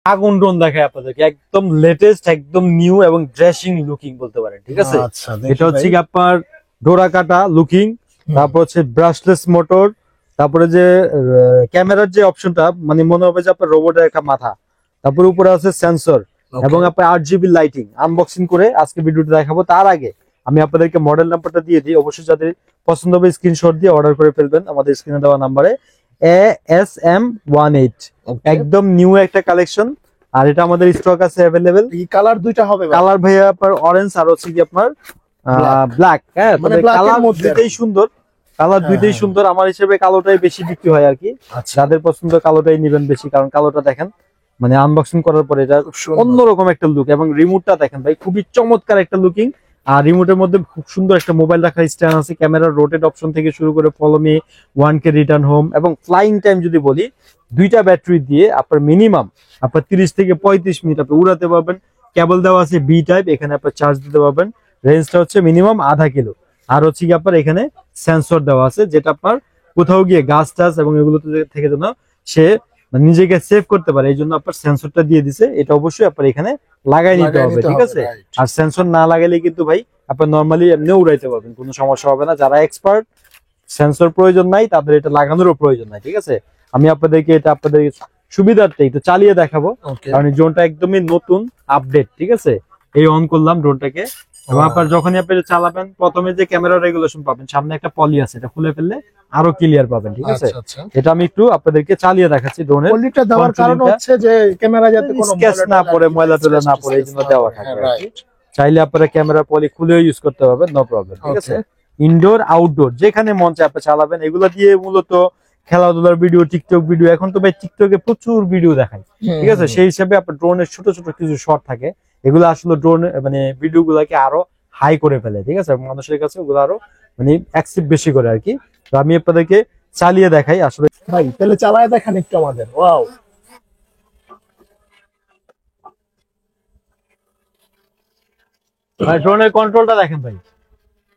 আগুন ড্রোন দেখায় আপনাদেরকে, একদম লেটেস্ট, একদম নিউ এবং ড্রেসিং লুকিং বলতে পারেন। ঠিক আছে, এটা হচ্ছে কি আপনার ডোরা কাটা লুকিং, তারপর হচ্ছে ব্রাশলেস মোটর, তারপরে যে ক্যামেরার যে অপশনটা মানে মনে হবে যে আপনার রোবটের একটা মাথা, তারপরে উপরে আছে সেন্সর এবং আপনার 8GB লাইটিং। আনবক্সিং করে আজকে ভিডিওটা দেখাবো। তার আগে আমি আপনাদেরকে মডেল নাম্বারটা দিয়ে দিই, অবশ্যই যাদের পছন্দ হবে স্ক্রিনশট দিয়ে অর্ডার করে ফেলবেন আমাদের স্ক্রিনে দেওয়া নাম্বারে। ASM18 একদম নিউ একটা কালেকশন, আর এটা আমাদের স্টক আছে अवेलेबल। এই কালার দুইটা হবে, কালার ভাইয়া আপনার অরেঞ্জ আর হচ্ছে কি আপনার ব্ল্যাক। হ্যাঁ, মানে কালার দুইটাই সুন্দর, কালার দুইটাই সুন্দর। আমার হিসেবে কালোটাই বেশি বিক্রি হয় আর কি। যাদের পছন্দ কালোটাই নেবেন বেশি, কারণ কালোটা দেখেন মানে আনবক্সিং করার পরে এটা অন্যরকম একটা লুক, এবং রিমোটটা দেখেন ভাই খুবই চমৎকার একটা লুকিং। আর রিমোটের মধ্যে খুব সুন্দর একটা মোবাইল রাখার স্ট্যান্ড আছে, ক্যামেরার রোটেট অপশন থেকে শুরু করে follow me, 1K return home, এবং ফ্লাইং টাইম যদি বলি দুইটা ব্যাটারি দিয়ে আপনার মিনিমাম আপনার 30 থেকে 35 মিনিট আপনি উড়াতে পারবেন। কেবল দেওয়া আছে বি টাইপ, এখানে আপনার চার্জ দিতে পারবেন। রেঞ্জটা হচ্ছে মিনিমাম আধা কিলো। আর হচ্ছে কি আপনার এখানে সেন্সর দেওয়া আছে, যেটা আপনার কোথাও গিয়ে গাছ টাছ এবং এগুলো থেকে যেন সে নিজেকে সেভ করতে পারে, এই জন্য আপনার সেন্সরটা দিয়ে দিছে। এটা অবশ্যই আপনার এখানে লাগাই নিতে হবে, ঠিক আছে। আর সেন্সর না লাগাইলে কিন্তু ভাই আপনার নর্মালি এমনি উড়াইতে পারবেন, কোনো সমস্যা হবে না। যারা এক্সপার্ট, সেন্সর প্রয়োজন নাই তাদের এটা লাগানোরও প্রয়োজন নাই, ঠিক আছে। আমি আপনাদেরকে এটা আপনাদের সুবিধার্থে একটু চালিয়ে দেখাবো, কারণ এই ড্রোনটা একদমই নতুন আপডেট, ঠিক আছে। এই অন করলাম ড্রোনটাকে, এবং আপনার যখনই আপনি চালাবেন প্রথমে যে ক্যামেরা রেগুলেশন পাবেন, সামনে একটা পলি আছে, এটা খুলে ফেললে আরো ক্লিয়ার পাবেন, ঠিক আছে। এটা আমি একটু আপনাদেরকে চালিয়ে দেখাচ্ছি। ড্রোনের পলিটা দেওয়ার কারণ হচ্ছে যে ক্যামেরা যাতে কোনো স্কেচ না পড়ে, ময়লা টয়লা না পড়ে, এই জন্য দেওয়া থাকে। চাইলে আপনারা ক্যামেরা পলি খুলেও ইউজ করতে পারবেন, নো প্রবলেম, ঠিক আছে। ইনডোর আউটডোর যেখানে মন চায় আপনি চালাবেন। এগুলো দিয়ে মূলত খেলাধুলার ভিডিও, টিকটক ভিডিও, এখন তো ভাই টিকটকে প্রচুর ভিডিও দেখায়, ঠিক আছে। সেই হিসাবে আপনার ড্রোনের ছোট ছোট কিছু শট থাকে, এগুলো আসলে ড্রোন মানে ভিডিও গুলাকে আরো হাই করে ফেলে, ঠিক আছে। মানুষের কাছে ওগুলো আরো মানে অ্যাকসেপ্ট বেশি করে আর কি। তো আমি আপনাদেরকে চালিয়ে দেখাই আসলে। ভাই তাহলে চালায় দেখান একটু আমাদের। ওয়াও, ভাই ড্রোনের কন্ট্রোলটা দেখেন ভাই,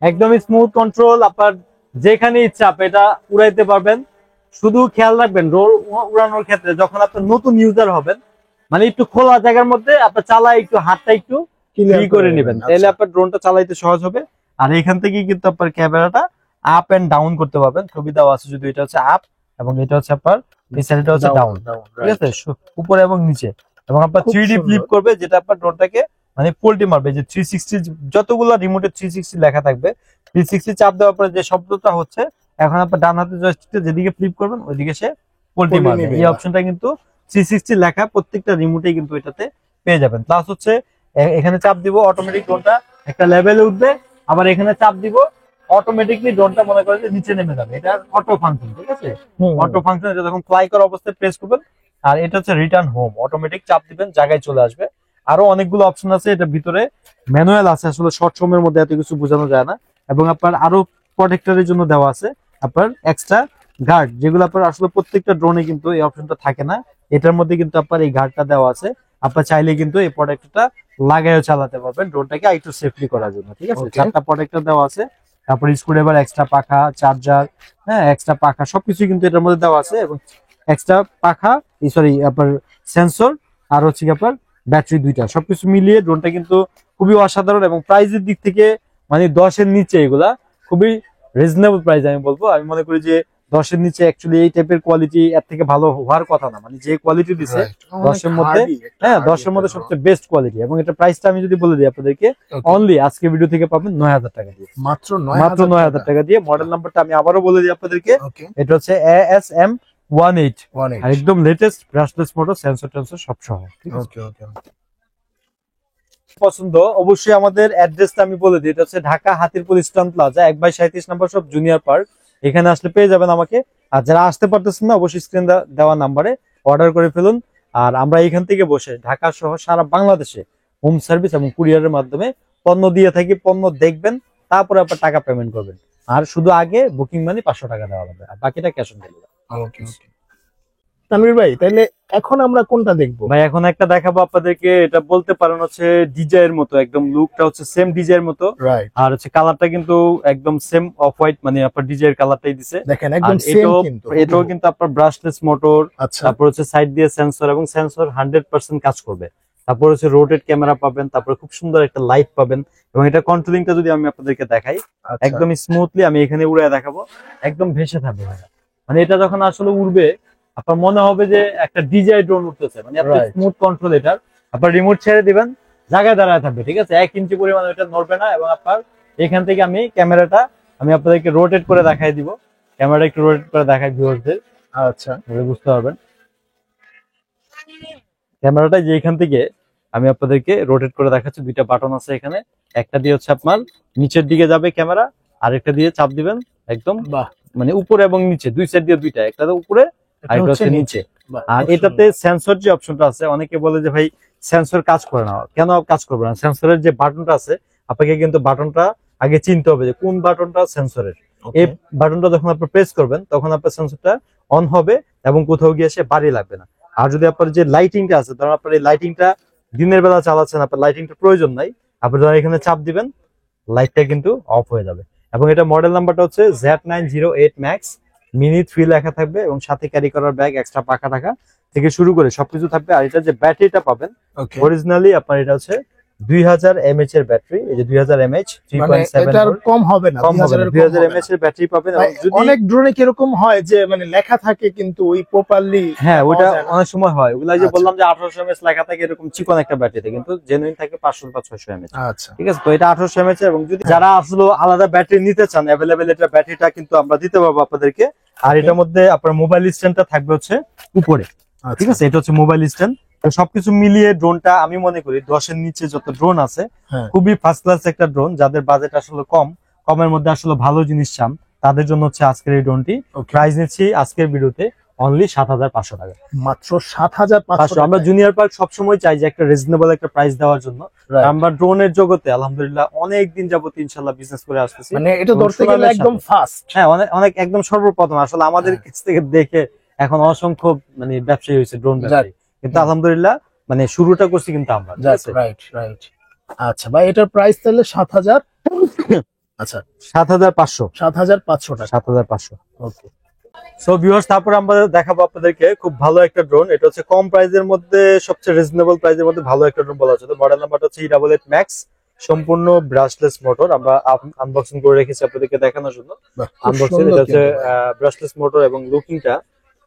একদমই স্মুথ কন্ট্রোল। আপনার যেখানে ইচ্ছা আপনি এটা উড়াইতে পারবেন। শুধু খেয়াল রাখবেন ড্রোন উড়ানোর ক্ষেত্রে যখন আপনি নতুন ইউজার হবেন, মানে একটু খোলা জায়গার মধ্যে আপনার চালায় একটু হাতটা একটু ফ্রি করে নেবেন, তাহলে আপনার ড্রোনটা চালাইতে সহজ হবে। আর এখান থেকে কিন্তু আপনার ক্যামেরাটা আপ এন্ড ডাউন করতে পারবেন। ছবি দেওয়া আছে যদি, এটা হচ্ছে আপ এবং এটা হচ্ছে আপনার এই সাইডটা হচ্ছে ডাউন, ঠিক আছে, উপরে এবং নিচে। এবং আপনার 3D ফ্লিপ করবে, যেটা আপনার ড্রোনটাকে মানে পোল্টি মারবে। যে 360 যতগুলো রিমোটে 360 লেখা থাকবে, 360 চাপ দেওয়ার পরে যে শব্দটা হচ্ছে, এখন আপনার ডান হাতে জয়স্টিকটা যেদিকে ফ্লিপ করবেন ওইদিকে সে পোল্টি মারবে। এই অপশনটা কিন্তু 360 লেখা প্রত্যেকটা রিমোটে কিন্তু এটাতে পেয়ে যাবেন। প্লাস হচ্ছে এখানে চাপ দিব অটোমেটিক ড্রোনটা একটা লেভেলে উঠবে, আবার এখানে চাপ দিব অটোমেটিকলি ড্রোনটা মনে করে যে নিচে নেমে যাবে। এটা অটো ফাংশন, ঠিক আছে। অটো ফাংশন, এটা যখন ফ্লাই করা অবস্থায় প্রেস করবেন। আর এটা হচ্ছে রিটার্ন হোম, অটোমেটিক চাপ দিবেন জায়গায় চলে আসবে। আরো অনেকগুলো অপশন আছে, এটা ভিতরে ম্যানুয়াল আছে, আসলে শর্ট সময়ের মধ্যে এত কিছু বোঝানো যায় না। এবং আপনার আরো প্রোটেক্টরের জন্য দেওয়া আছে আপনার এক্সট্রা গার্ড, যেগুলো আপনার আসলে প্রত্যেকটা ড্রোনে কিন্তু এই অপশনটা থাকে না। এটার মধ্যে কিন্তু আপনার এই গার্ডটা দেওয়া আছে। আপনার চাইলে কিন্তু এই প্রোটেক্টরটা লাগাইও চালাতে পারবেন ড্রোনটাকে একটু সেফলি করার জন্য, ঠিক আছে। 4টা প্রোটেক্টর দেওয়া আছে, তারপর স্ক্রুড্রাইভার, এক্সট্রা পাখা, চার্জার, হ্যাঁ এক্সট্রা পাখা সবকিছু কিন্তু এটার মধ্যে দেওয়া আছে। এবং এক্সট্রা পাখা, সরি আপনার সেন্সর, আর হচ্ছে কি আপনার ব্যাটারি, দুইটা সবকিছু মিলিয়ে ড্রোনটা কিন্তু খুবই অসাধারণ। এবং প্রাইসের দিক থেকে মানে 10-এর নিচে, এগুলা খুবই রিজনেবল প্রাইস আমি বলবো। আমি মনে করি যে 10-এর নিচে অ্যাকচুয়ালি এই টাইপের কোয়ালিটি এর থেকে ভালো হওয়ার কথা না, মানে যে কোয়ালিটি দিছে 10-এর মধ্যে, হ্যাঁ 10-এর মধ্যে সবচেয়ে বেস্ট কোয়ালিটি। এবং এটা প্রাইসটা আমি যদি বলে দিই আপনাদেরকে, অনলি আজকে ভিডিও থেকে পাবেন 9000 টাকা দিয়ে, মাত্র 9000 টাকা দিয়ে। মডেল নাম্বারটা আমি আবারও বলে দিই আপনাদেরকে, এটা হচ্ছে ASM18, আর একদম latest brushless motor, sensor tensor সব সহ। পছন্দ অবশ্যই আমাদের অ্যাড্রেসটা আমি বলে দিই, এটা হচ্ছে ঢাকা হাতিরপুল ইস্টার্ন প্লাজা 1/37 নম্বর শপ, জুনিয়র পার্ক। এখানে আসলে পেয়ে যাবেন আমাকে। আর যারা আসতে পারতেছেন না, অবশ্যই স্ক্রিন দেওয়া নাম্বারে অর্ডার করে ফেলুন। আর আমরা এখান থেকে বসে ঢাকা সহ সারা বাংলাদেশে হোম সার্ভিস এবং কুরিয়ারের মাধ্যমে পণ্য দিয়ে থাকি। পণ্য দেখবেন, তারপরে আপনার টাকা পেমেন্ট করবেন। আর শুধু আগে বুকিং মানি 500 টাকা দেওয়া হবে, আর বাকিটা ক্যাশ অন ডেলিভারি। তানভীর ভাই তাহলে এখন আমরা কোনটা দেখবো? ভাই এখন একটা দেখাবো আপনাদেরকে, এটা বলতে পারেন হচ্ছে ডিজাইয়ের মতো, একদম লুকটা হচ্ছে সেম ডিজাইয়ের মতো, রাইট, আর হচ্ছে কালারটা কিন্তু একদম সেম অফ হোয়াইট, মানে আপনার ডিজাইয়ের কালারটাই দিছে। দেখেন আর একদম সেম কিন্তু এটাও কিন্তু আপনার ব্রাশলেস মোটর, আচ্ছা তারপর হচ্ছে সাইড দিয়ে সেন্সর, এবং সেন্সর 100% কাজ করবে। তারপর হচ্ছে রোটেট ক্যামেরা পাবেন, তারপর খুব সুন্দর একটা লাইট পাবেন, এবং এটা কন্ট্রোলিংটা যদি আমি আপনাদেরকে দেখাই আচ্ছা একদম স্মুথলি, আমি এখানে উড়ে দেখাবো, একদম ভেসে থাকবে ভাইয়া। মানে এটা যখন আসলে উড়বে আপনার মনে হবে যে একটা ডিজাই ড্রোন উঠতেছে, মানে আপনার Right. স্মুথ কন্ট্রোল এটার। আপনার রিমোট ছেড়ে দিবেন, জায়গায় দাঁড়ায় থাকবে, ঠিক আছে, 1 ইঞ্চি পরিমাণ এটা নড়বে না। এবং আপনার এখান থেকে আমি ক্যামেরাটা আমি আপনাদেরকে রোটেট করে দেখাই দিব, ক্যামেরাটা একটু রোটেট করে দেখাই ভিউয়ারদের, আচ্ছা বুঝতে পারবেন। ক্যামেরাটা যে এখান থেকে আমি আপনাদেরকে রোটেট করে দেখাচ্ছি, দুইটা বাটন আছে এখানে, একটা দিয়ে হচ্ছে আপনার নিচের দিকে যাবে ক্যামেরা, আরেকটা দিয়ে চাপ দিবেন একদম, বাহ, মানে উপরে এবং নিচে দুই সাইড দিয়ে দুইটা, একটা উপরে এটা আর একটা হচ্ছে হচ্ছে নিচে। নিচে। বাহ, আর খুব এটাতে সুন্দর। সেন্সর যে অপশনটা আছে, অনেকে বলে যে ভাই সেন্সর কাজ করে না, কেন কাজ করবে না? সেন্সরের যে বাটনটা আছে আপনাকে কিন্তু বাটনটা আগে চিনতে হবে যে কোন বাটনটা সেন্সরের। Okay. এই বাটনটা যখন আপনি প্রেস করবেন তখন আপনার সেন্সরটা অন হবে এবং কোথাও গিয়ে সে বাড়ি লাগবে না। আর যদি আপনার যে লাইটিংটা আছে, ধরুন আপনার এই লাইটিংটা দিনের বেলা চালাচ্ছেন, আপনার লাইটিংটা প্রয়োজন নাই, আপনি যখন এখানে চাপ দিবেন লাইটটা কিন্তু অফ হয়ে যাবে। এবং এটা মডেল নাম্বারটা হচ্ছে Z908 Max, মিনি 3 লেখা থাকবে, এবং সাথে ক্যারি করার ব্যাগ, এক্সট্রা পাখা টাকা থেকে শুরু করে সবকিছু থাকবে। আর এটা যে ব্যাটারিটা পাবেন Okay. অরিজিনালি আপনার এটা হচ্ছে 2000 mAh এর ব্যাটারি, এই যে 2000 mAh মানে 3.7 এটার কম হবে না, কম হবে না, 2000 mAh এর ব্যাটারি পাবেন। এবং যদি অনেক ড্রোনে কিরকম হয় যে মানে লেখা থাকে কিন্তু ওই প্রপারলি হ্যাঁ ওইটা অনেক সময় হয়, ওগুলা যে আচ্ছা। বললাম যে 1800 mAh লেখা থাকে এরকম চিকন একটা ব্যাটারিতে, কিন্তু জেনুইন থাকে 500 বা 600 mAh। আচ্ছা ঠিক আছে, তো এটা 1800 mAh। এবং যদি যারা আসলে আলাদা ব্যাটারি নিতে চান, অ্যাভেলেবেল এটা ব্যাটারিটা কিন্তু আমরা দিতে পারবো আপনাদেরকে। আর এটার মধ্যে আপনার মোবাইল স্ট্যান্ডটা থাকবে হচ্ছে উপরে, ঠিক আছে, এটা হচ্ছে মোবাইল স্ট্যান্ড। তো সবকিছু মিলিয়ে ড্রোনটা আমি মনে করি 10 এর নিচে যত ড্রোন আছে হ্যাঁ। খুবই ফার্স্ট ক্লাস একটা ড্রোন। যাদের বাজেট আসলে কমের মধ্যে আসলে ভালো জিনিস চান তাদের জন্য হচ্ছে আজকের এই ড্রোনটি। Okay. প্রাইস নিচ্ছি আজকের ভিডিওতে অনলি 7500 টাকা। মাত্র 7500 আমরা জুনিয়র পার্ক সবসময় চাই যে একটা রিজনেবল একটা প্রাইস দেওয়ার জন্য। আমরা ড্রোনের জগতে আলহামদুলিল্লাহ অনেক দিন যাবত ইনশাআল্লাহ বিজনেস করে আসতেছি। মানে এটা এবং ধরতে গেলে সুনামের একদম সাথে। ফাস্ট। হ্যাঁ, অনেক অনেক একদম সর্বপ্রথম আসলে আমাদের কাছ থেকে দেখে এখন অসংখ্য মানে ব্যবসায়ী হয়েছে, ড্রোন ব্যবসায়ী, কিন্তু আলহামদুলিল্লাহ মানে শুরুটা করছি কিন্তু আমরা, ঠিক আছে? Right right. আচ্ছা ভাই এটার প্রাইস তাহলে 7000, আচ্ছা 7500 7500 টাকা। 7500। ওকে সো ভিউয়ার্স, তারপর আমরা দেখাবো আপনাদেরকে খুব ভালো একটা ড্রোন। এটা হচ্ছে কম প্রাইসের মধ্যে সবচেয়ে রিজনেবল প্রাইসের মধ্যে ভালো একটা ড্রোন বলা হচ্ছে। মডেল নাম্বারটা হচ্ছে E88 Max, সম্পূর্ণ ব্রাশলেস মোটর। আমরা আনবক্সিং করে রেখেছি আপনাদেরকে দেখানোর জন্য। আনবক্সিং এটা হচ্ছে ব্রাশলেস মোটর, এবং লুকিংটা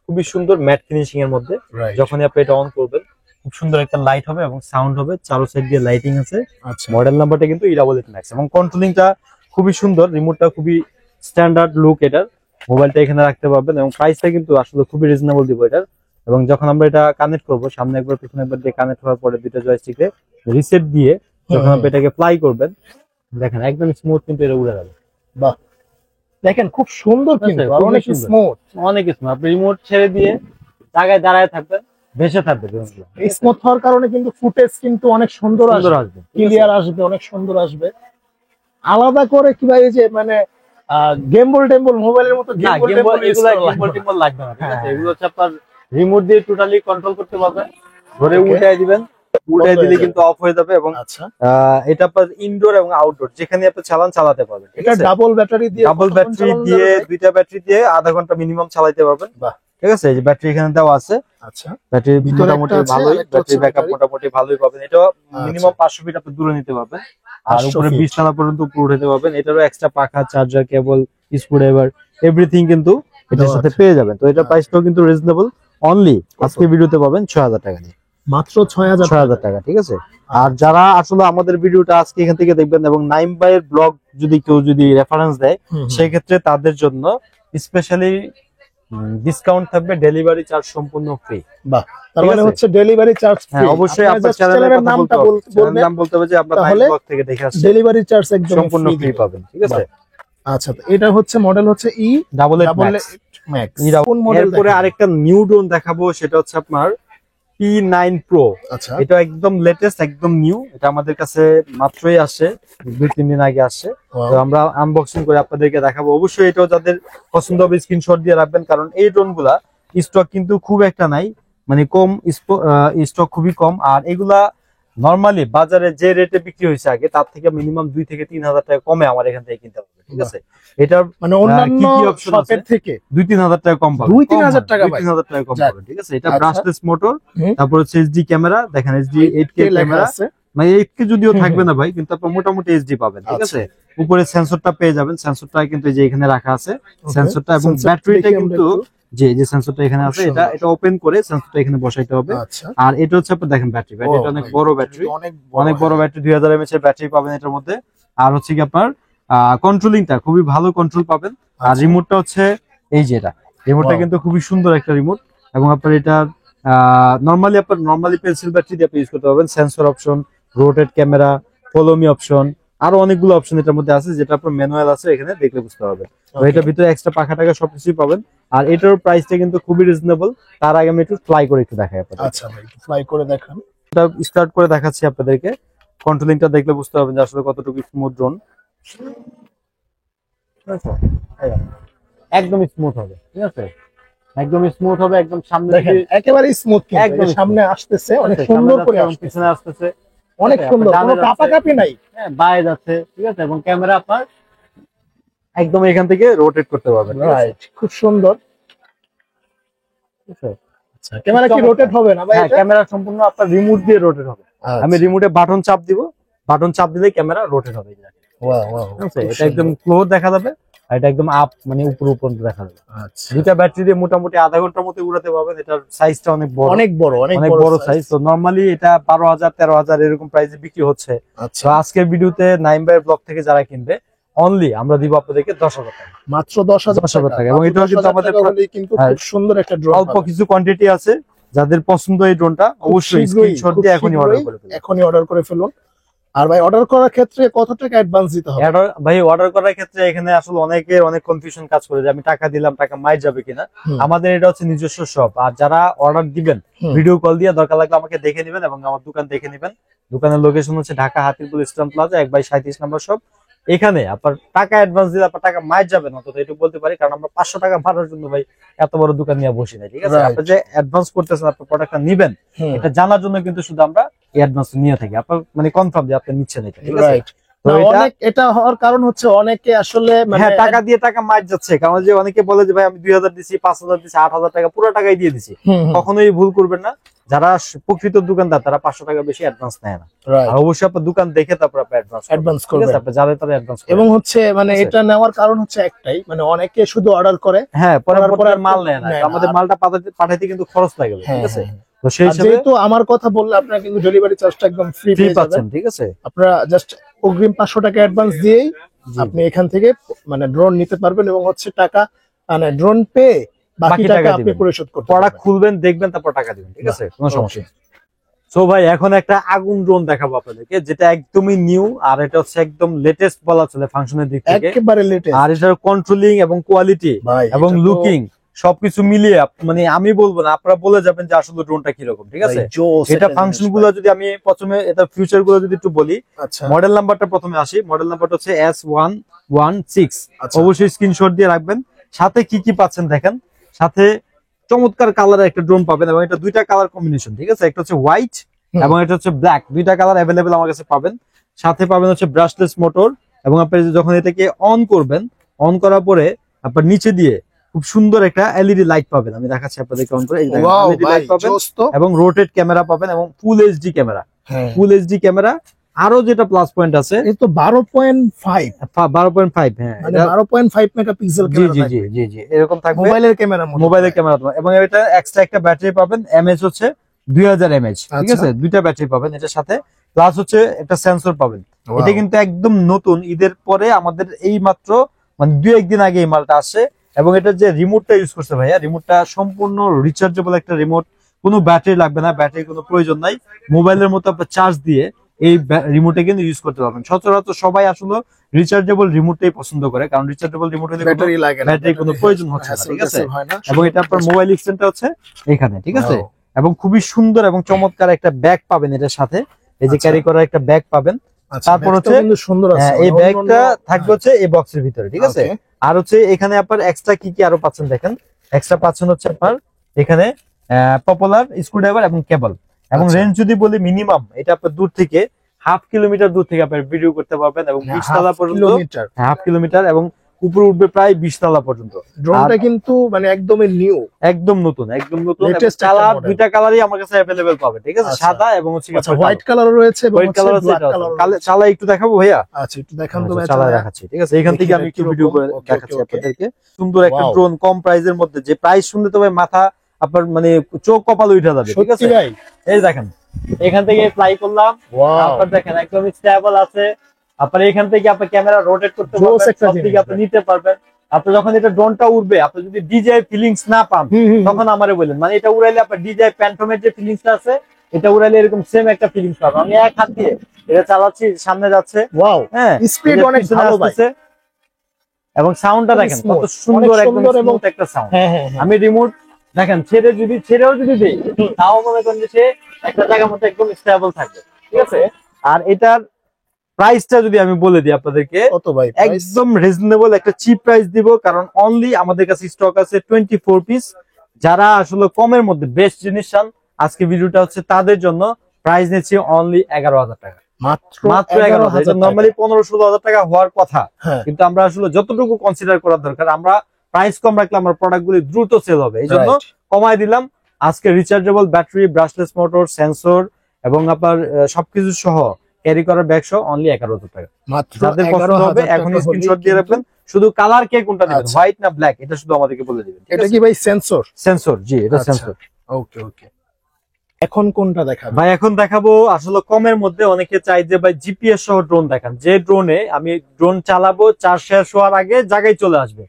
খুবই সুন্দর ম্যাট ফিনিশিং এর মধ্যে। যখনই আপনি এটা অন করবেন খুব সুন্দর একটা লাইট হবে এবং সাউন্ড হবে, চারো সাইড দিয়ে লাইটিং আছে। আচ্ছা মডেল নাম্বারটা কিন্তু E88 Max, এবং কন্ট্রোলিংটা খুবই সুন্দর, রিমোটটা খুবই স্ট্যান্ডার্ড লুক এটার। মোবাইলটা এখানে রাখতে পারবেন, এবং প্রাইসটা কিন্তু আসলে খুবই রিজনেবল দিব এটার। এবং যখন আমরা এটা কানেক্ট করব, সামনে একবার পিছনে একবার দিয়ে কানেক্ট হওয়ার পরে দুটো জয়স্টিকে রিসেট দিয়ে যখন আপনি এটাকে ফ্লাই করবেন, দেখেন একদম স্মুথ কিন্তু এটা উড়ে যাবে। বাহ, দেখেন খুব সুন্দর কিন্তু, আর খুবই অনেক সুন্দর। স্মুথ। অনেক স্মুথ, আপনি রিমোট ছেড়ে দিয়ে জায়গায় দাঁড়ায় থাকবেন, ভেসে থাকবে, স্মুথ হওয়ার কারণে কিন্তু ফুটেজ কিন্তু অনেক সুন্দর সুন্দর আসবে, আসবে, ক্লিয়ার আসবে, অনেক সুন্দর আসবে। আলাদা করে কি ভাই এই যে মানে গেমবল টেম্বল মোবাইলের মতো না, গেমবল গেমবল টেম্বল এগুলা গেমবল টিম্বল লাগবে না, ঠিক আছে? এগুলো হচ্ছে আপনার রিমোট দিয়ে টোটালি কন্ট্রোল করতে পারবেন, ধরে Okay. উল্টায় দিবেন, উল্টায় দিলে হয়ে কিন্তু অফ হয়ে যাবে। এবং আচ্ছা এটা আপনার ইনডোর এবং আউটডোর যেখানে আপনি চালাতে পারবেন, ঠিক এটা আছে? ডাবল ব্যাটারি দিয়ে ডাবল কতক্ষণ ব্যাটারি চালানো দিয়ে, যাবে ভাই? দুইটা ব্যাটারি দিয়ে আধা ঘন্টা মিনিমাম চালাতে পারবেন। বাহ। ঠিক আছে, এই যে ব্যাটারি এখানে দেওয়া আছে, আচ্ছা ব্যাটারি ভিতরে মোটামুটি একটা আছে, ভালোই, আরেকটা ব্যাটারি হচ্ছে ব্যাকআপ battery। মোটামুটি ভালোই পাবেন। এটা মিনিমাম 500 ফিট আপনি দূরে নিতে পারবেন, আর 500 উপরে feet। 20 তলা পর্যন্ত উপরে উঠাতে পারবেন। এটারও এক্সট্রা পাখা, চার্জার, কেবল, স্ক্রুড্রাইভার, এভরিথিং কিন্তু এটার দেওয়া সাথে আছে। পেয়ে যাবেন। তো এটার প্রাইসটাও কিন্তু রিজনেবল, অনলি আজকে ভিডিওতে পাবেন 6000 টাকা দিয়ে, মাত্র 6000 6000 টাকা, ঠিক আছে? আর যারা আসলে আমাদের ভিডিওটা আজকে এখান থেকে দেখবেন এবং নাইম ভাইয়ের ব্লগ যদি কেউ রেফারেন্স দেয়, সেক্ষেত্রে তাদের জন্য স্পেশালি ডিসকাউন্ট থাকবে, ডেলিভারি চার্জ সম্পূর্ণ ফ্রি। বাহ, তার ঠিক মানে আছে? হচ্ছে ডেলিভারি চার্জ হ্যাঁ, অবশ্যই আপনার চ্যানেলের নামটা বলবেন, নাম বলতে হবে যে আপনার নাইম তাহলে ব্লগ থেকে দেখে আসছে, ডেলিভারি চার্জ একদম সম্পূর্ণ ফ্রি পাবেন, ঠিক আছে? আচ্ছা তো এটা হচ্ছে মডেল হচ্ছে E88 Max। কোন মডেল? এরপরে আরেকটা নিউ ড্রোন দেখাবো, সেটা হচ্ছে আপনার P9 Pro। আচ্ছা এটা একদম লেটেস্ট, একদম নিউ, এটা আমাদের কাছে মাত্রই আসে, 2-3 দিন আগে আসছে। তো আমরা আনবক্সিং করে আপনাদেরকে দেখাবো। অবশ্যই এটাও যাদের পছন্দ হবে স্ক্রিনশট দিয়ে রাখবেন, কারণ এই ড্রোন গুলা স্টক কিন্তু খুব একটা নাই, মানে কম স্টক খুবই কম। আর এগুলা নরমালি বাজারে যে রেটে বিক্রি হয়েছে আগে তার থেকে মিনিমাম 2 থেকে 3 হাজার টাকা কমে আমার এখান থেকে কিনতে পারবে, ঠিক আছে। এটার মানে অন্যান্য কি কি অপশন আছে, শপের থেকে 2-3 হাজার টাকা কম পাবে, 2-3 হাজার টাকা 2-3 হাজার টাকা কম যাক। পাবে, ঠিক আছে। এটা আচ্ছা। ব্রাশলেস মোটর, হুম। তারপর হচ্ছে এইচডি ক্যামেরা, দেখেন এইচডি 8K লেখা ক্যামেরা, আছে। মানে 8K যদিও হুম, থাকবে হুম। না ভাই, কিন্তু আপনার মোটামুটি এইচডি পাবেন, ঠিক আচ্ছা। আছে। উপরে সেন্সরটা পেয়ে যাবেন, সেন্সরটা কিন্তু এই যে এখানে রাখা আছে Okay, সেন্সরটা, এবং sensor ব্যাটারিটা দেখি আমরা কিন্তু একটু। যে যে সেন্সরটা এখানে খুব আছে, এটা সুন্দর। এটা ওপেন করে সেন্সরটা এখানে বসাইতে হবে। আচ্ছা। আর এটা হচ্ছে আপনার দেখেন ব্যাটারিটা ও অনেক ভাই, বড় ব্যাটারি, অনেক অনেক বড় ব্যাটারি, 2000 mAh এর ব্যাটারি পাবেন এটার মধ্যে। আর হচ্ছে কি আপনার কন্ট্রোলিংটা খুবই ভালো কন্ট্রোল পাবেন। আর আচ্ছা। রিমোটটা হচ্ছে এই যে এটা, রিমোটটা Wow. কিন্তু খুবই সুন্দর একটা রিমোট। এবং আপনার এটা নর্মালি পেন্সিল ব্যাটারি দিয়ে আপনি ইউজ করতে পারবেন। Sensor option, rotate camera, follow me option, আরো অনেকগুলো অপশন এটার মধ্যে আছে, যেটা আপনার ম্যানুয়াল আছে, এখানে দেখলে বুঝতে পারবেন। তো Okay. এটার ভিতরে এক্সট্রা পাখা টাকা সবকিছুই পাবেন। আর এটার প্রাইসটা কিন্তু খুবই রিজনেবল। তার আগে আমি একটু ফ্লাই করে একটু দেখাই আপনাদের। আচ্ছা ভাই, ফ্লাই করে দেখান। এটা স্টার্ট করে দেখাচ্ছি আপনাদেরকে, কন্ট্রোলিংটা দেখলে বুঝতে পারবেন যে আসলে কতটুকু স্মুথ ড্রোন। একদম স্মুথ হবে, ঠিক আছে, একদম স্মুথ হবে, একদম সামনে দেখেন দিয়ে একেবারে স্মুথ, একদম একদম সামনে আসতেছে, অনেক সামনে সুন্দর যাচ্ছে করে এবং আসতেছে, পিছনে আসতেছে, অনেক ঠিক আছে, সুন্দর, আপনার কোনো ডানে যাচ্ছে, কাপাকাপি নাই। হ্যাঁ বায়ে যাচ্ছে, ঠিক আছে। এবং ক্যামেরা আপনার একদম এখান থেকে রোটেট করতে পারবেন, ঠিক আছে? রাইট, খুব সুন্দর। ঠিক আছে? আচ্ছা, ক্যামেরা কি রোটেট হবে না ভাই হ্যাঁ, এটা? ক্যামেরা সম্পূর্ণ আপনার রিমোট দিয়ে রোটেট হবে। আমি আচ্ছা। রিমোটে বাটন চাপ দিব, বাটন চাপ দিলে ক্যামেরা রোটেট হবে, ওয়াও ওয়াও, ঠিক আছে। এটা একদম ক্লোজ দেখা যাবে, আর এটা একদম আপ, মানে উপর উপর দেখা যাবে। আচ্ছা, দুইটা ব্যাটারি দিয়ে মোটামুটি আধা ঘন্টার মধ্যে উড়াতে পারবেন। এটার সাইজটা অনেক বড়, অনেক বড়, অনেক অনেক বড় সাইজ। তো নরমালি এটা 12,000-13,000 এরকম প্রাইসে বিক্রি হচ্ছে। আচ্ছা, তো আজকের ভিডিওতে নাইম ভাইয়ের ব্লগ থেকে যারা কিনবে অনলি আমরা দিব আপনাদেরকে 10,000 টাকা, মাত্র 10,000 10,000 টাকা। এবং মাত্র এটাও কিন্তু 10,000 আমাদের টাকা হলেই কিন্তু হ্যাঁ, খুব সুন্দর একটা ড্রোন অল্প কিছু কোয়ান্টিটি আছে। যাদের পছন্দ এই ড্রোনটা অবশ্যই স্ক্রিনশট দিয়ে এখনই অর্ডার করে ফেলুন। এখনই অর্ডার করে ফেলুন। আর ভাই অর্ডার করার ক্ষেত্রে কত টাকা অ্যাডভান্স দিতে হবে? ভাই অর্ডার করার ক্ষেত্রে এখানে আসলে অনেক কনফিউশন কাজ করে যে আমি টাকা দিলাম, টাকা মাইর যাবে কিনা। হুম। আমাদের এটা হচ্ছে নিজস্ব শপ। আর যারা অর্ডার দিবেন হুম। ভিডিও কল দিয়ে দরকার লাগলে আমাকে দেখে নেবেন এবং আমার দোকান দেখে নেবেন। দোকানের লোকেশন হচ্ছে ঢাকা হাতিরপুল ইস্টার্ন প্লাজা 1/37 নম্বর শপ। এখানে আপনার টাকা অ্যাডভান্স দিলে আপনার টাকা মাইর যাবে না, অন্তত এটুকু বলতে পারি, কারণ আমরা 500 টাকা ভাড়ার জন্য ভাই এত বড় দোকান নিয়ে বসি না, ঠিক আছে। Right. আপনি যে অ্যাডভান্স করতেছেন, আপনার প্রোডাক্টটা নিবেন, হুম। এটা জানার জন্য কিন্তু শুধু আমরা এই অ্যাডভান্স নিয়ে থাকি, আপনার মানে কনফার্ম যে আপনি নিচ্ছেন এটা, ঠিক আছে। রাইট। তো না, এটা অনেক এটা হওয়ার কারণ হচ্ছে অনেকে আসলে মানে হ্যাঁ টাকা দিয়ে টাকা মার যাচ্ছে, কারণ যে অনেকে বলে যে ভাই আমি 2,000 দিছি, 5,000 দিছি, 8,000 টাকা পুরো টাকাই দিয়ে দিছি। হুম, হুম, কখনোই ভুল করবেন না। যারা প্রকৃত দোকানদার তারা 500 টাকা বেশি অ্যাডভান্স নেয় না। রাইট, আর অবশ্যই আপনার দোকান দেখে তারপর আপনি অ্যাডভান্স অ্যাডভান্স ঠিক করবেন। আছে, আপনি যারা তারা অ্যাডভান্স এবং হচ্ছে মানে ঠিক আছে। এটা নেওয়ার কারণ হচ্ছে একটাই, মানে অনেকে শুধু অর্ডার করে। হ্যাঁ পরে করার পরে আর মাল নেয় না, নেয় তো না। আমাদের মালটা পাঠাইতে কিন্তু খরচ লাগে, ঠিক হ্যাঁ, আছে। হ্যাঁ। তো সেই আর হিসেবে যেহেতু আমার কথা বললে আপনারা কিন্তু ডেলিভারি চার্জটা একদম ফ্রি ফ্রি পেয়ে পাচ্ছেন, যাবেন। ঠিক আছে। আপনারা জাস্ট অগ্রিম 500 টাকা অ্যাডভান্স দিয়েই আপনি এখান থেকে মানে ড্রোন নিতে পারবেন এবং হচ্ছে টাকা মানে ড্রোন পেয়ে বাকি বাকি টাকা টাকা আপনি দিবেন। পরিশোধ করতে প্রোডাক্ট পারবেন। খুলবেন, দেখবেন, তারপর টাকা দিবেন, ঠিক আছে, কোনো সমস্যা নেই। সো ভাই এখন একটা আগুন ড্রোন দেখাবো আপনাদেরকে, যেটা একদমই নিউ। আর এটা হচ্ছে একদম লেটেস্ট বলা চলে ফাংশনের দিক থেকে। একেবারে লেটেস্ট আর এটার কন্ট্রোলিং এবং কোয়ালিটি ভাই, এবং এটা তো লুকিং সবকিছু মিলিয়ে মানে আমি বলবো না, আপনারা বলে যাবেন যে আসলে ড্রোনটা কিরকম, ঠিক আছে। ভাই, জোস এটা একটা ফাংশন জিনিস গুলো ভাই। যদি আমি প্রথমে এটা ফিউচার গুলো যদি একটু বলি, আচ্ছা, মডেল নাম্বারটা প্রথমে আসি। মডেল নাম্বারটা হচ্ছে S116। আচ্ছা। অবশ্যই স্ক্রিনশট দিয়ে রাখবেন। সাথে কি কি পাচ্ছেন দেখেন, সাথে চমৎকার কালারের একটা ড্রোন পাবেন, এবং এটা দুইটা কালার কম্বিনেশন, ঠিক আছে। একটা হচ্ছে হোয়াইট হুম। এবং এটা হচ্ছে ব্ল্যাক, দুইটা কালার অ্যাভেলেবেল আমার কাছে পাবেন। সাথে পাবেন হচ্ছে ব্রাশলেস মোটর, এবং আপনি যখন এটাকে অন করবেন, অন করার পরে আপনার নিচে দিয়ে খুব সুন্দর একটা এলইডি লাইট পাবেন। আমি দেখাচ্ছি আপনাদেরকে অন করে, এই দেখেন ওয়াও এলইডি ভাই, লাইট পাবেন জোস তো। এবং রোটেট ক্যামেরা পাবেন এবং ফুল এইচডি ক্যামেরা। হ্যাঁ, ফুল এইচডি ক্যামেরা আরো যেটা প্লাস পয়েন্ট আছে, এই তো 12.5 12.5, হ্যাঁ মানে এটা- 12.5 মেগাপিক্সেল জি ক্যামেরা জি থাকবে। জি জি জি এরকম থাকবে মোবাইলের ক্যামেরা মতো। মোবাইলের ক্যামেরা, এবং এটা এক্সট্রা একটা ব্যাটারি পাবেন, এমএএইচ হচ্ছে 2000 mAh, ঠিক আচ্ছা। আছে। দুইটা ব্যাটারি পাবেন এটার সাথে, প্লাস হচ্ছে একটা সেন্সর পাবেন। Wow. এটা কিন্তু একদম নতুন, ঈদের পরে আমাদের এই মাত্র মানে 2-1 দিন আগে এই মালটা আসছে। এবং এটা যে রিমোটটা ইউজ করছে ভাইয়া, রিমোটটা সম্পূর্ণ রিচার্জেবল একটা রিমোট, কোনো ব্যাটারি লাগবে না, ব্যাটারির কোনো প্রয়োজন নাই। মোবাইলের মতো আপনার চার্জ দিয়ে এই রিমোটে কিন্তু ইউজ করতে পারবেন। সচরাচর সবাই আসলে রিচার্জেবল রিমোটটাই পছন্দ করে, কারণ রিচার্জেবল রিমোট হলে ব্যাটারি লাগে না, ব্যাটারির কোনো প্রয়োজন হচ্ছে না, ঠিক আছে। হয় না। এবং এটা আপনার মোবাইল এক্সটেনটা হচ্ছে এখানে, ঠিক আছে। Wow. এবং খুবই সুন্দর এবং চমৎকার একটা ব্যাগ পাবেন এটার সাথে, এই যে আচ্ছা। ক্যারি করার একটা ব্যাগ পাবেন। আচ্ছা, তারপর ব্যাগটাও হচ্ছে কিন্তু সুন্দর আছে। হ্যাঁ, এই মানে ব্যাগটা অন্যান্য- থাকবে হচ্ছে এই বক্সের ভিতরে, ঠিক আছে। Okay. আর হচ্ছে এখানে আপনার এক্সট্রা কি কি আরো পাচ্ছেন দেখেন, এক্সট্রা পাচ্ছেন হচ্ছে আপনার এখানে পপুলার স্ক্রুড্রাইভার এবং কেবল এবং আচ্ছা। রেঞ্জ যদি বলি মিনিমাম এটা আপনার দূর থেকে 1/2 কিলোমিটার দূর থেকে আপনি ভিডিও করতে পারবেন এবং 20 তলা পর্যন্ত, 1/2 কিলোমিটার এবং উপরে উঠবে প্রায় 20 তলা পর্যন্ত। ড্রোনটা কিন্তু মানে একদমই নিউ, একদম নতুন, একদম নতুন। Latest একটা কালার model। দুইটা কালারই আমার কাছে अवेलेबल পাবে, ঠিক আছে? আচ্ছা। সাদা এবং হচ্ছে আচ্ছা হোয়াইট কালার রয়েছে এবং হোয়াইট কালার আছে, ব্ল্যাক এটা আছে। কালার। চালা একটু দেখাবো ভাইয়া? আচ্ছা একটু দেখান তো ভাই। চালা দেখাচ্ছি, ঠিক আছে? এখান থেকে আমি একটু ভিডিও করে দেখাচ্ছি ওকে। আপনাদেরকে। সুন্দর একটা Wow. ড্রোন কম প্রাইসের মধ্যে, যে প্রাইস শুনলে তো ভাই মাথা আপনার মানে চোখ কপাল উঠে যাবে, ঠিক আছে? সত্যি ভাই, এই দেখেন এখান থেকে ফ্লাই করলাম, ওয়াও, তারপর দেখেন একদম স্টেবল আছে। আপনার এখান থেকে আপনি ক্যামেরা রোটেট করতে জোস পারবেন, একটা সব দিকে জিনিস আপনি ভাই। নিতে পারবেন। আপনি যখন এটা ড্রোনটা উড়বে, আপনি যদি ডিজে ফিলিংস না পান তখন আমারে বলেন, মানে এটা উড়াইলে আপনার ডিজে প্যান্টমের যে ফিলিংসটা আছে এটা উড়াইলে এরকম সেম একটা ফিলিংস পাবেন। আমি এক হাত দিয়ে এটা চালাচ্ছি, সামনে যাচ্ছে, ওয়াও, হ্যাঁ স্পিড এটা অনেক পিছনে ভালো ভাই। আসতেছে, এবং সাউন্ডটা খুবই দেখেন কত smooth, সুন্দর, অনেক একদম সুন্দর এবং স্মুথ একটা সাউন্ড। হ্যাঁ হ্যাঁ হ্যাঁ। আমি রিমোট দেখেন ছেড়েও যদি দেই তাও মনে করেন যে সে একটা জায়গার মধ্যে একদম স্টেবল থাকবে, ঠিক আছে? আর এটার প্রাইসটা যদি আমি বলে দিই আপনাদেরকে, কত ভাই price? একদম রিজনেবল একটা চিপ প্রাইস দিব, কারণ অনলি আমাদের কাছে স্টক আছে 24 পিস। যারা আসলে কমের মধ্যে বেস্ট জিনিস চান, আজকে ভিডিওটা হচ্ছে তাদের জন্য। প্রাইস নিচ্ছি অনলি 11,000 টাকা, মাত্র মাত্র 11,000। নর্মালি 15-16,000 টাকা হওয়ার কথা, হ্যাঁ কিন্তু আমরা আসলে যতটুকু কনসিডার করার দরকার, আমরা প্রাইস কম রাখলে আমার প্রোডাক্ট গুলি দ্রুত সেল হবে, এই জন্য right। কমায় দিলাম। আজকে rechargeable battery, brushless motor, sensor এবং আপনার সবকিছু সহ ক্যারি করার ব্যাগ সহ অনলি 11,000 টাকা। মাত্র যাদের পছন্দ হবে 11,000 এখন টাকা স্ক্রিনশট হলেই দিয়ে রাখবেন। শুধু কালার কে কোনটা নেবেন, আচ্ছা। হোয়াইট না ব্ল্যাক, এটা শুধু আমাদেরকে বলে দিবেন। এটা কি ভাই সেন্সর? সেন্সর, জি এটা আচ্ছা। সেন্সর। ওকে ওকে, এখন কোনটা দেখাবেন? ভাই এখন দেখাবো আসলে কমের মধ্যে, অনেকে চাই যে ভাই জিপিএস সহ ড্রোন দেখান, যে ড্রোনে আমি ড্রোন চালাবো চার শেষ হওয়ার আগে জায়গায় চলে আসবে,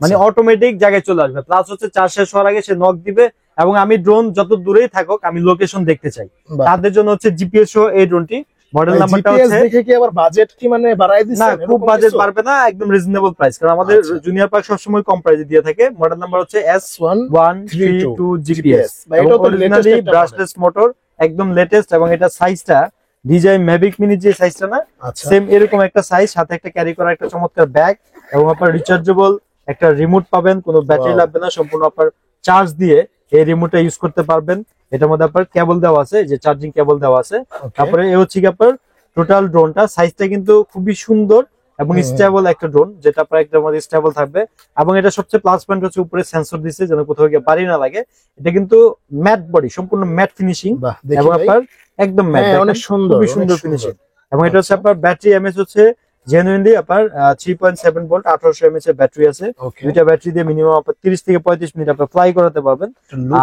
মানে আচ্ছা অটোমেটিক জায়গায় চলে আসবে। প্লাস হচ্ছে চার শেষ হওয়ার আগে সে নক দিবে, এবং আমি ড্রোন যত দূরেই থাকুক আমি লোকেশন দেখতে চাই, বাহ। তাদের জন্য হচ্ছে জিপিএস সহ এই ড্রোনটি। মডেল ভাই, নাম্বারটা GPS হচ্ছে, দেখে কি আবার বাজেট কি মানে বাড়াই না দিচ্ছেন? খুব এরকম বাজেট কিছু? পারবে না, একদম রিজনেবল প্রাইস, কারণ আমাদের আচ্ছা। জুনিয়র পার্ক সবসময় কম প্রাইসে দিয়ে থাকে। মডেল নাম্বার হচ্ছে S132 জিপিএস, ভাই, এটাও তো latest অরিজিনালি একটা ব্রাশলেস মোটর, একদম লেটেস্ট। এবং এটা সাইজটা ডিজাই ম্যাভিক মিনি যে সাইজটা না, আচ্ছা সেম এরকম একটা সাইজ, সাথে একটা ক্যারি করা একটা চমৎকার ব্যাগ, এবং আপনার রিচার্জেবল একটা রিমোট পাবেন, কোনো ব্যাটারি Wow। লাগবে না, সম্পূর্ণ আপনার চার্জ দিয়ে এই রিমোটটা ইউজ করতে পারবেন। এটার মধ্যে আপনার কেবল দেওয়া আছে, যে চার্জিং কেবল দেওয়া আছে। okay। তারপরে এ হচ্ছে কি আপনার টোটাল ড্রোনটা সাইজটা কিন্তু খুবই সুন্দর এবং হুম। স্টেবল একটা ড্রোন, যেটা আপনার একদম স্টেবল থাকবে। এবং এটা সবচেয়ে প্লাস পয়েন্ট হচ্ছে উপরে সেন্সর দিচ্ছে, যেন কোথাও গিয়ে বাড়ি না লাগে। এটা কিন্তু ম্যাট বডি, সম্পূর্ণ ম্যাট ফিনিশিং, বাহ, দেখি এবং ভাই। আপনার একদম ম্যাট, হ্যাঁ, অনেক সুন্দর, খুবই অনেক সুন্দর সুন্দর। ফিনিশিং। এবং এটা হচ্ছে আচ্ছা। আপনার ব্যাটারি এমএচ হচ্ছে জেনুইনলি আপনার 3.7 ভোল্ট 1800 এমএচ এর ব্যাটারি আছে। Okay। দুইটা ব্যাটারি দিয়ে মিনিমাম আপনার 30 থেকে 35 মিনিট আপনার ফ্লাই করাতে পারবেন।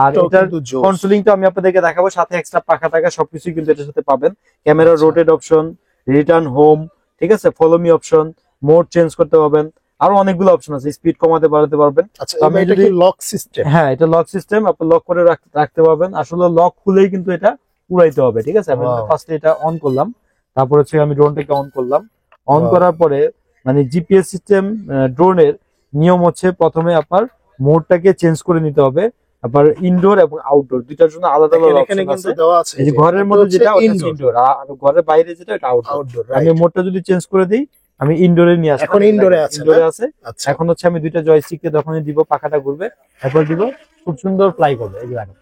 আর লুকটাও এটার কিন্তু জোস। কন্ট্রোলিংটা আমি আপনাদেরকে দেখাবো, সাথে এক্সট্রা পাখা টাকা সবকিছু কিন্তু এটার সাথে পাবেন। ক্যামেরা আচ্ছা। রোটেট অপশন, রিটার্ন হোম, ঠিক আছে, follow me option, mode change করতে পারবেন, আরো অনেকগুলো অপশন আছে, স্পিড কমাতে বাড়াতে পারবেন। আচ্ছা তো আমি এটা কি যদি- লক সিস্টেম? হ্যাঁ এটা লক সিস্টেম, আপনি লক করে রাখতে পারবেন। আসলে লক খুলেই কিন্তু এটা উড়াইতে হবে, ঠিক আছে? আমি Wow। ফার্স্টে এটা অন করলাম, তারপর হচ্ছে আমি ড্রোনটাকে অন করলাম। On Wow। করার পরে মানে জিপিএস সিস্টেম ড্রোনের নিয়ম হচ্ছে প্রথমে আপনার মোডটাকে চেঞ্জ করে নিতে হবে। আপনার ইনডোর এবং আউটডোর দুইটার জন্য আলাদা দেখেন, আলাদা এখানে অপশন কিন্তু আছে। দেওয়া আছে এই যে যে ঘরের এটা মধ্যে হচ্ছে যেটা ওটা indoor, ইনডোর, আর ঘরের বাইরে যেটা এটা আউটডোর। outdoor, আমি right। মোডটা যদি চেঞ্জ করে দিই, আমি ইনডোরে নিয়ে আসবো। এখন indoor এ আছে, ইনডোরে না? আছে। আচ্ছা এখন হচ্ছে আমি দুইটা জয়স্টিকে যখনই দিব পাখাটা ঘুরবে, তারপর দিব, খুব সুন্দর ফ্লাই করবে। এই যে দেখেন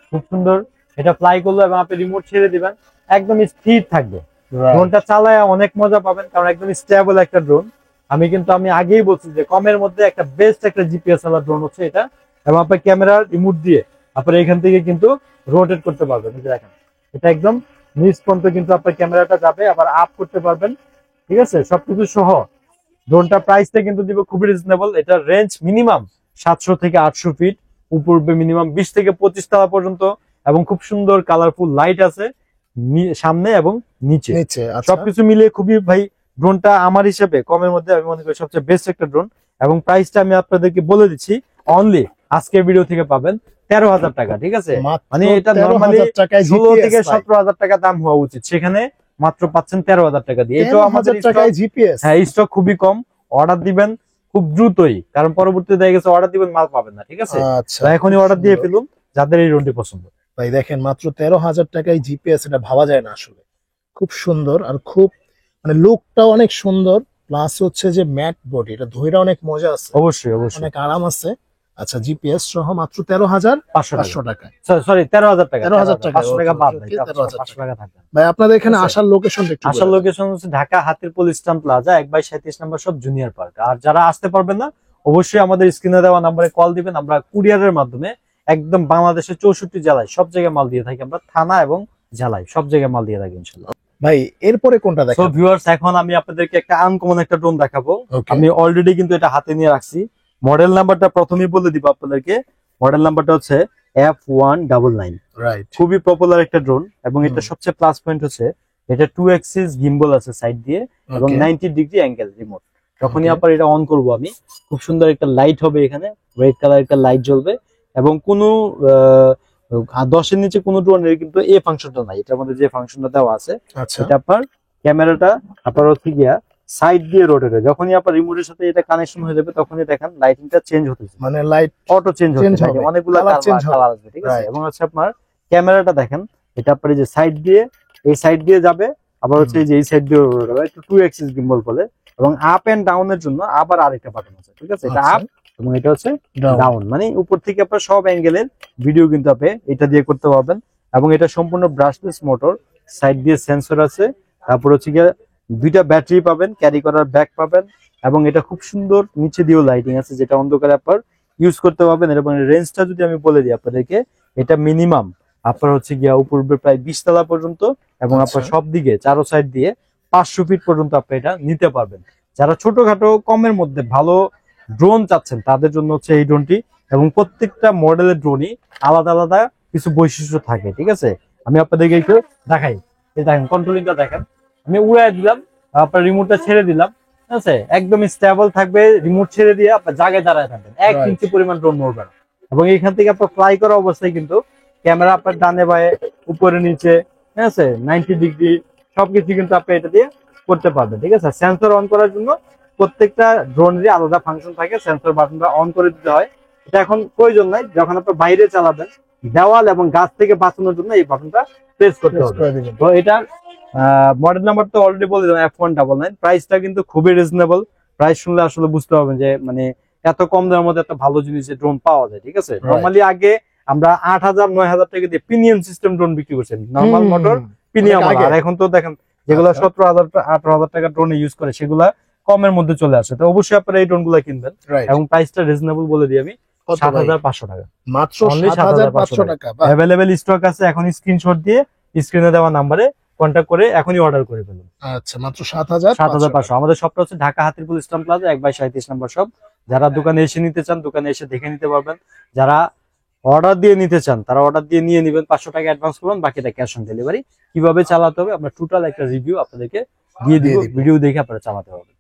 খুব সুন্দর এটা ফ্লাই করলো, এবং আপনি রিমোট ছেড়ে দিবেন, একদম স্থির থাকবে। right। ড্রোনটা চালায় অনেক মজা পাবেন, কারণ একদম স্টেবল একটা ড্রোন। আমি আগেই বলছি যে কমের মধ্যে একটা বেস্ট একটা জিপিএস ওয়ালা ড্রোন হচ্ছে এটা। এবং আপনার ক্যামেরা রিমোট দিয়ে আপনার এখান থেকে কিন্তু রোটেট করতে পারবেন। এই যে দেখেন এটা একদম নিচ পর্যন্ত কিন্তু আপনার ক্যামেরাটা যাবে, আবার আপ করতে পারবেন, ঠিক আছে, সবকিছু সহ। ড্রোনটা প্রাইসটা কিন্তু দিব খুবই রিজনেবল। এটা রেঞ্জ মিনিমাম 700 থেকে 800 ফিট, উপরে মিনিমাম 20 থেকে 25 তলা পর্যন্ত, এবং খুব সুন্দর কালারফুল লাইট আছে সামনে এবং নিচে। নিচে আচ্ছা সবকিছু মিলিয়ে খুবই ভাই ড্রোনটা আমার হিসেবে কমের মধ্যে আমি মনে করি সবচেয়ে বেস্ট একটা ড্রোন। এবং প্রাইসটা আমি আপনাদেরকে বলে দিচ্ছি, অনলি আজকের ভিডিও থেকে পাবেন 13,000 টাকা, ঠিক আছে? মাত্র মানে এটা 13,000 নরমালি টাকায় 16 GPS থেকে ভাই। 17,000 টাকা দাম হওয়া উচিত, সেখানে মাত্র পাচ্ছেন 13,000 টাকা দিয়ে। এটাও আমাদের 13,000 টাকায় জিপিএস? হ্যাঁ স্টক খুবই কম, অর্ডার দিবেন খুব দ্রুতই, কারণ পরবর্তীতে দেখা গেছে অর্ডার দিবেন মাল পাবেন না, ঠিক আছে? আচ্ছা তো এখনই খুব অর্ডার দিয়ে সুন্দর। ফেলুন যাদের এই ড্রোনটি পছন্দ। ভাই দেখেন মাত্র 13,000 টাকায় জিপিএস, এটা ভাবা যায় না আসলে। খুব সুন্দর, আর খুব মানে লুকটাও অনেক সুন্দর, প্লাস হচ্ছে যে ম্যাট বডি, এটা ধইরা অনেক মজা আছে, অবশ্যই অবশ্যই। অনেক আরাম আছে। আচ্ছা, জিপিএস সহ মাত্র 13,500 500 টাকা। টাকায়। সরি 13,000 টাকা। 13,000 টাকা। 500 টাকা বাদ ভাই, 13,000 500 টাকা থাকবে। ভাই আপনাদের এখানে ঠিক আছে। আসার লোকেশনটা একটু আসার বলে দেন। লোকেশন হচ্ছে ঢাকা হাতিরপুল ইস্টার্ন প্লাজা 1/37 নম্বর সব জুনিয়র পার্ক। আর যারা আসতে পারবেন না অবশ্যই আমাদের স্ক্রিনে দেওয়া নম্বরে কল দিবেন, আমরা কুরিয়ারের মাধ্যমে একদম বাংলাদেশের 64 জেলায় সব জায়গায় মাল দিয়ে থাকি, আমরা থানা এবং জেলায় সব জায়গায় মাল দিয়ে থাকি ইনশাআল্লাহ। ভাই এরপরে কোনটা সো দেখাবো? ভিউয়ার্স, এখন আমি আপনাদেরকে একটা আনকমন একটা ড্রোন দেখাবো। Okay. আমি অলরেডি কিন্তু এটা হাতে নিয়ে রাখছি। মডেল নাম্বারটা প্রথমেই বলে দিব আপনাদেরকে। মডেল নাম্বারটা হচ্ছে F199। রাইট। খুবই পপুলার একটা ড্রোন এবং এটা সবচেয়ে প্লাস পয়েন্ট হচ্ছে এটা 2 অ্যাক্সিস গিম্বল আছে সাইড দিয়ে এবং 90 ডিগ্রি অ্যাঙ্গেল রিমোট। যখনই Okay. আপনার এটা অন করব আমি, খুব সুন্দর একটা লাইট হবে, এখানে রেড কালার একটা লাইট জ্বলবে এবং কোনো 10 এর নিচে কোনো ড্রোনের কিন্তু এই ফাংশনটা নাই। এটার মধ্যে যে ফাংশনটা দেওয়া আছে আচ্ছা। এটা আপনার ক্যামেরাটা আপনার হচ্ছে গিয়া সাইড দিয়ে রোটেট হয়। যখনই আপনার রিমোটের সাথে এটা কানেকশন হয়ে যাবে তখনই দেখেন লাইটিংটা চেঞ্জ হতেছে, মানে লাইট অটো চেঞ্জ Change হতে থাকে, হবে, অনেকগুলো colour change হবে। কালার আসবে, ঠিক আছে। Right. এবং হচ্ছে আপনার ক্যামেরাটা দেখেন, এটা আপনার এই যে সাইড দিয়ে, এই সাইড দিয়ে যাবে, আবার হচ্ছে এই যে এই সাইড দিয়ে রোটেট হবে, একটু 2 অ্যাক্সিস গিম্বল বলে। এবং আপ এন্ড ডাউন এর জন্য আবার আরেকটা বাটন আছে, ঠিক আছে। এটা আচ্ছা। আপ এবং এটা হচ্ছে Down. ডাউন, মানে উপর থেকে আপনার সব অ্যাঙ্গেলের ভিডিও কিন্তু আপনি এটা দিয়ে করতে পারবেন। এবং এটা সম্পূর্ণ ব্রাশলেস মোটর, সাইড দিয়ে সেন্সর আছে, তারপর হচ্ছে গিয়ে 2টা ব্যাটারি পাবেন, ক্যারি করার ব্যাগ পাবেন এবং এটা খুব সুন্দর নিচে দিয়েও লাইটিং আছে, যেটা অন্ধকারে আপনার ইউজ করতে পারবেন। এবং রেঞ্জটা যদি আমি বলে দিই আপনাদেরকে, এটা মিনিমাম আপনার হচ্ছে গিয়া উপরে প্রায় 20 তলা পর্যন্ত এবং আপনার আচ্ছা। সব দিকে চারো সাইড দিয়ে 500 ফিট পর্যন্ত আপনি এটা নিতে পারবেন। যারা ছোটখাটো কমের মধ্যে ভালো ড্রোন চাচ্ছেন তাদের জন্য হচ্ছে এই ড্রোনটি। এবং প্রত্যেকটা মডেলের ড্রোনই আলাদা আলাদা কিছু বৈশিষ্ট্য থাকে, ঠিক আছে। আমি আপনাদেরকে একটু দেখাই। এই দেখেন কন্ট্রোলিংটা দেখেন, আমি উড়াই দিলাম, আপনার রিমোটটা ছেড়ে দিলাম, ঠিক আছে, একদম স্টেবল থাকবে। রিমোট ছেড়ে দিয়ে আপনার জায়গায় দাঁড়ায় থাকবেন, 1 Right. ইঞ্চি পরিমাণ ড্রোন নড়বে না। এবং এখান থেকে আপনার ফ্লাই করা অবস্থায় কিন্তু ক্যামেরা আপনার ডানে বায়ে উপরে নিচে, ঠিক আছে, 90 ডিগ্রি সবকিছু কিন্তু আপনি এটা দিয়ে করতে পারবেন, ঠিক আছে। সেন্সর অন করার জন্য প্রত্যেকটা ড্রোনেরই আলাদা ফাংশন থাকে, সেন্সর বাটনটা অন করে দিতে হয়। এটা এখন প্রয়োজন নাই, যখন আপনি বাইরে চালাবেন দেওয়াল এবং গাছ থেকে বাঁচানোর জন্য এই বাটনটা প্রেস করতে Press হবে। করে দিবেন। তো এটার মডেল নাম্বার তো অলরেডি বলে দিলাম, F199। প্রাইসটা কিন্তু খুবই রিজনেবল। প্রাইস শুনলে আসলে বুঝতে পারবেন যে মানে এত কম দামের মধ্যে এত ভালো জিনিসের ড্রোন পাওয়া যায়, ঠিক আছে। নরমালি আগে আমরা 8,000-9,000 টাকা দিয়ে প্রিমিয়াম সিস্টেম ড্রোন বিক্রি করছেন, নরমাল মোটর প্রিমিয়াম। অনেক আগে। আর এখন তো দেখেন যেগুলো আচ্ছা। 17,000-18,000 টাকা ড্রোনে ইউজ করে সেগুলা কমের মধ্যে চলে আসে। তো অবশ্যই আপনারা এই ড্রোন গুলা কিনবেন Right. এবং প্রাইসটা রিজনেবল বলে দিই আমি, কত ভাই? 7,500 টাকা। মাত্র Only 7,500 টাকা। বাহ। অ্যাভেলেবেল স্টক আছে। এখন স্ক্রিনশট দিয়ে স্ক্রিনে দেওয়া নাম্বারে কন্ট্যাক্ট করে এখনই অর্ডার করে ফেলুন। আচ্ছা, মাত্র 7,500 7,500। আমাদের শপটা হচ্ছে ঢাকা হাতিরপুল ইস্টার্ন প্লাজা 1/37 নম্বর শপ। যারা দোকানে এসে নিতে চান দোকানে এসে দেখে নিতে পারবেন। যারা অর্ডার দিয়ে নিতে চান তারা অর্ডার দিয়ে নিয়ে নেবেন, 500 টাকা অ্যাডভান্স করবেন, বাকিটা ক্যাশ অন ডেলিভারি। কিভাবে চালাতে হবে আমরা টোটাল একটা রিভিউ আপনাদেরকে দিয়ে দিব, দিয়ে দিব। ভিডিও দেখে আপনারা চালাতে হবে।